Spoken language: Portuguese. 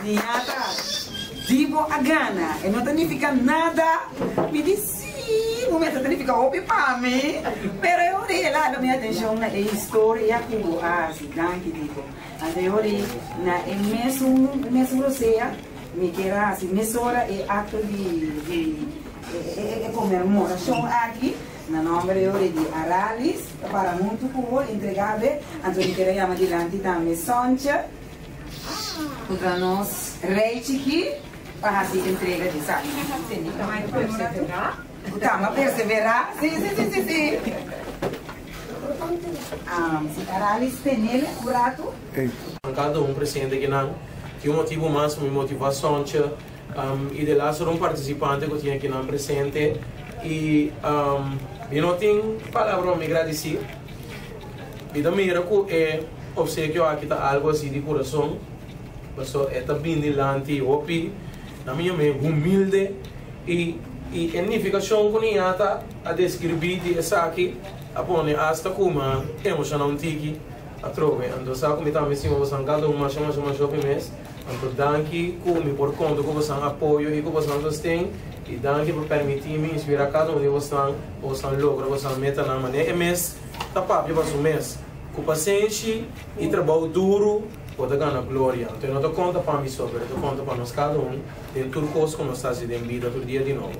Niata, tipo a gana, e não significa nada, me disse, não me significa opi para mim, pero eu olhei lá, não me atenção na história que eu acho, danke tipo, eu olhei na mesmo você, me queira assim, mesora e ato de comemoração aqui. Na nome de Aralis, para muito povo entregado, então eu quero chamar de lá também Soncha, para nós Reichiki, para fazer entrega de sabe. Tá, perseverar? Sim. Aralis tem ele, buraco? Cada presente que não, que motivo máximo, motivação, e de lá só participante que tinha que não presente, e eu não tenho palavra para me agradecer. E também é obsequio aqui tá algo assim de coração. Pessoal, é também de lá anti-opi, na minha mente humilde e a significação que eu tenho a descrever de essa aqui, a pôr hasta como emocional tiki a trove. Então, sabe como também se você cada uma chama shopping mês. Então, danke como por conta que você apoio e que você sustém. E danke por permitir-me inspirar cada um de vocês logra, vocês meta na maneira. É mês, tá papo para o mês. Com paciência e trabalho duro, pode ganhar glória. Então, não te conta para mim sobre, te conta para nós cada um, de tudo que nós estamos fazendo em vida, todo dia de novo.